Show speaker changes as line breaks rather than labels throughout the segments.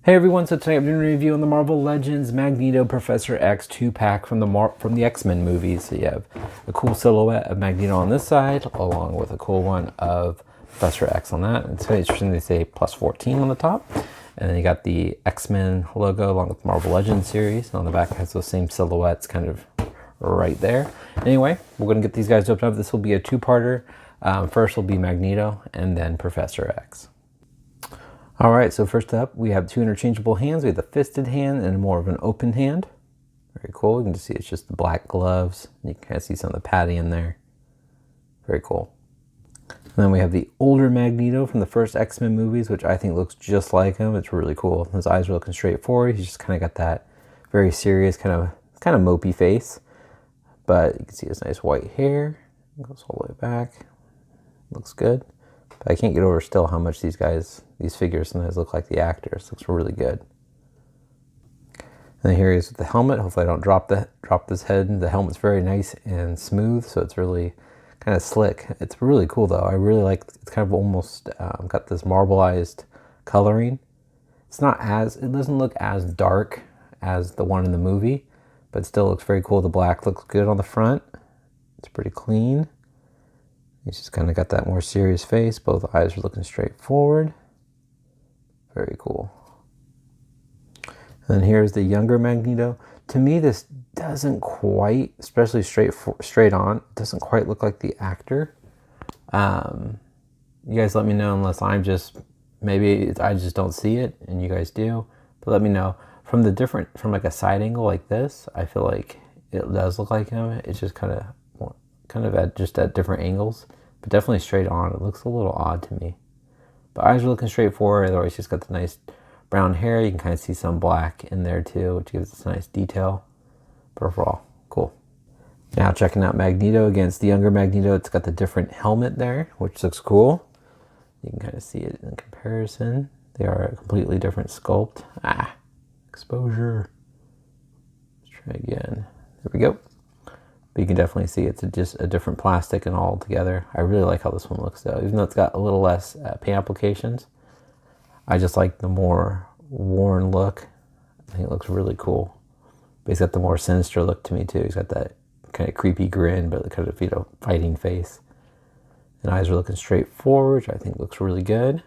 Hey everyone, so tonight I'm doing a review on the Marvel Legends Magneto Professor X 2-pack from the X-Men movies. So you have a cool silhouette of Magneto on this side, along with a cool one of Professor X on that. It's very interesting they say plus 14 on the top. And then you got the X-Men logo along with the Marvel Legends series. And on the back it has those same silhouettes kind of right there. Anyway, we're going to get these guys opened up. This will be a two-parter. First will be Magneto and then Professor X. All right, so first up, we have two interchangeable hands. We have the fisted hand and more of an open hand. Very cool. You can just see it's just the black gloves. You can kind of see some of the padding in there. Very cool. And then we have the older Magneto from the first X-Men movies, which I think looks just like him. It's really cool. His eyes are looking straight forward. He's just kind of got that very serious kind of mopey face. But you can see his nice white hair. It goes all the way back. Looks good. But I can't get over still how much these figures sometimes look like the actors. Looks really good. And then here he is with the helmet. Hopefully I don't drop this head. The helmet's very nice and smooth, so it's really kind of slick. It's really cool though. I really like, it's kind of almost got this marbleized coloring. It doesn't look as dark as the one in the movie, but it still looks very cool. The black looks good on the front. It's pretty clean. He's just kind of got that more serious face. Both eyes are looking straight forward. Very cool. And then here's the younger Magneto. To me, this doesn't quite, especially straight on, doesn't quite look like the actor. You guys let me know unless I just don't see it and you guys do. But let me know. From like a side angle like this, I feel like it does look like him. It's just kind of at different angles, but definitely straight on. It looks a little odd to me. But eyes are looking straight forward. Otherwise, he's got the nice brown hair. You can kind of see some black in there too, which gives us a nice detail. But overall, cool. Now checking out Magneto against the younger Magneto. It's got the different helmet there, which looks cool. You can kind of see it in comparison. They are a completely different sculpt. Exposure. Let's try again. There we go. But you can definitely see it's just a different plastic and all together. I really like how this one looks though, even though it's got a little less paint applications. I just like the more worn look. I think it looks really cool. But he's got the more sinister look to me too. He's got that kind of creepy grin, but kind of, fighting face. And eyes are looking straight forward, which I think looks really good.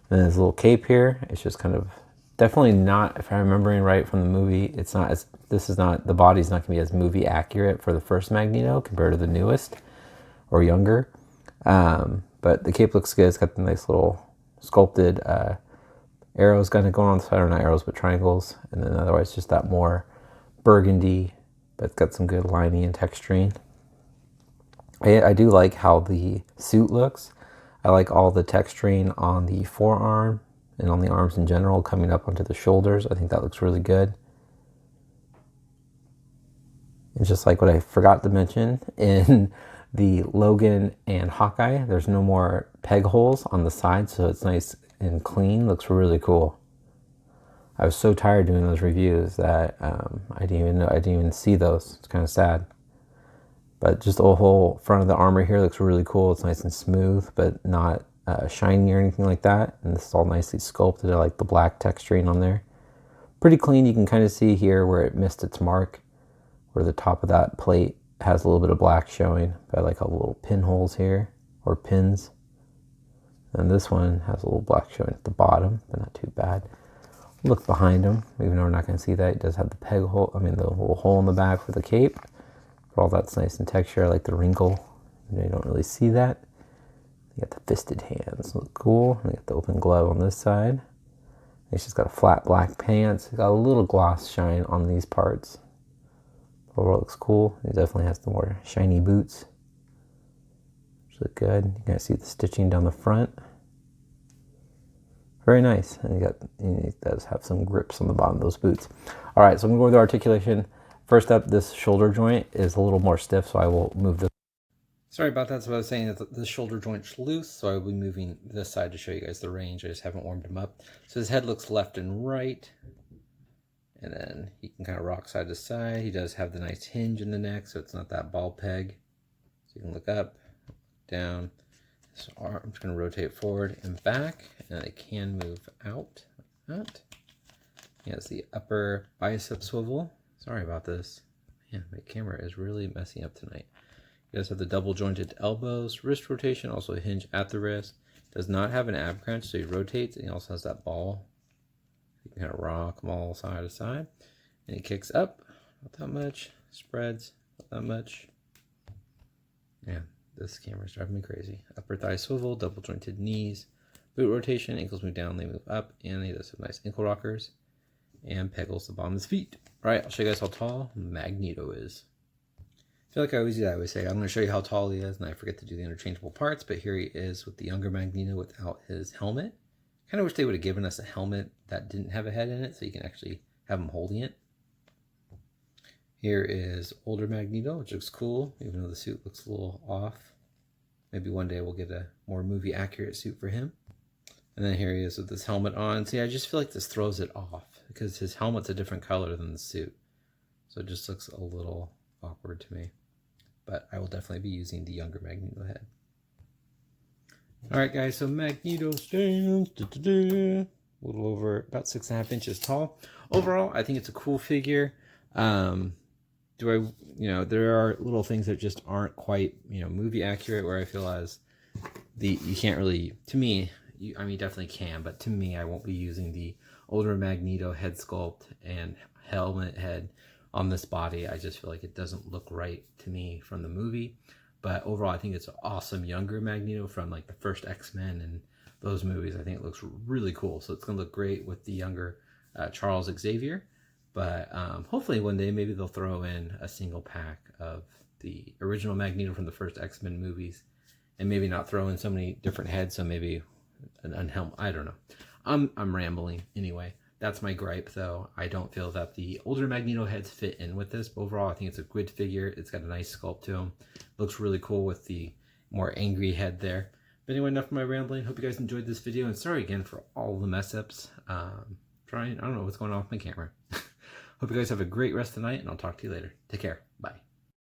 And then his little cape here, it's just kind of definitely not, if I'm remembering right from the movie, the body's not gonna be as movie accurate for the first Magneto compared to the newest or younger. But the cape looks good. It's got the nice little sculpted arrows kind of going on the side, or not arrows, but triangles. And then otherwise just that more burgundy, but it's got some good lining and texturing. I do like how the suit looks. I like all the texturing on the forearm and on the arms in general coming up onto the shoulders. I think that looks really good. And just like what I forgot to mention, in the Logan and Hawkeye, there's no more peg holes on the side, so it's nice and clean. Looks really cool. I was so tired doing those reviews that I didn't even see those. It's kind of sad. But just the whole front of the armor here looks really cool. It's nice and smooth, but not shiny or anything like that. And this is all nicely sculpted. I like the black texturing on there. Pretty clean. You can kind of see here where it missed its mark, where the top of that plate has a little bit of black showing. But I like all the little pinholes here, or pins. And this one has a little black showing at the bottom, but not too bad. Look behind him, even though we're not going to see that. It does have the peg hole, the little hole in the back for the cape. But all that's nice in texture. I like the wrinkle. You don't really see that. You got the fisted hands, look cool. And you got the open glove on this side. He's just got a flat black pants. He's got a little gloss shine on these parts. Overall looks cool. He definitely has the more shiny boots, which look good. You can see the stitching down the front. Very nice. And he does have some grips on the bottom of those boots. All right, so I'm gonna go with the articulation. First up, this shoulder joint is a little more stiff, so I will move this. Sorry about that. So I was saying that the shoulder joint's loose, so I will be moving this side to show you guys the range. I just haven't warmed him up. So his head looks left and right, and then he can kind of rock side to side. He does have the nice hinge in the neck, so it's not that ball peg. So you can look up, down. So I'm just going to rotate forward and back, and I can move out like that. He has the upper bicep swivel. Sorry about this. Man, my camera is really messing up tonight. He does have the double jointed elbows, wrist rotation, also a hinge at the wrist. Does not have an ab crunch, so he rotates, and he also has that ball. You can kind of rock them all side to side. And he kicks up, not that much. Spreads, not that much. Yeah, this camera's driving me crazy. Upper thigh swivel, double jointed knees, boot rotation, ankles move down, they move up, and he does have nice ankle rockers. And peggles the bottom of his feet. All right, I'll show you guys how tall Magneto is. I feel like I always do that. I always say, I'm going to show you how tall he is, and I forget to do the interchangeable parts, but here he is with the younger Magneto without his helmet. Kind of wish they would have given us a helmet that didn't have a head in it, so you can actually have him holding it. Here is older Magneto, which looks cool, even though the suit looks a little off. Maybe one day we'll get a more movie-accurate suit for him. And then here he is with this helmet on. See, I just feel like this throws it off, because his helmet's a different color than the suit. So it just looks a little awkward to me. But I will definitely be using the younger Magneto head. Alright guys, so Magneto stands a little over about 6.5 inches tall. Overall, I think it's a cool figure. There are little things that just aren't quite, movie accurate, where I feel as you can't really, to me, definitely can, but to me, I won't be using the older Magneto head sculpt and helmet head on this body. I just feel like it doesn't look right to me from the movie. But overall, I think it's an awesome younger Magneto from like the first X-Men and those movies. I think it looks really cool. So it's going to look great with the younger Charles Xavier. But hopefully one day maybe they'll throw in a single pack of the original Magneto from the first X-Men movies, and maybe not throw in so many different heads. So maybe an unhelmet. I don't know. I'm rambling anyway. That's my gripe, though. I don't feel that the older Magneto heads fit in with this. But overall, I think it's a good figure. It's got a nice sculpt to him. Looks really cool with the more angry head there. But anyway, enough of my rambling. Hope you guys enjoyed this video. And sorry again for all the mess ups. I don't know what's going on with my camera. Hope you guys have a great rest of the night, and I'll talk to you later. Take care. Bye.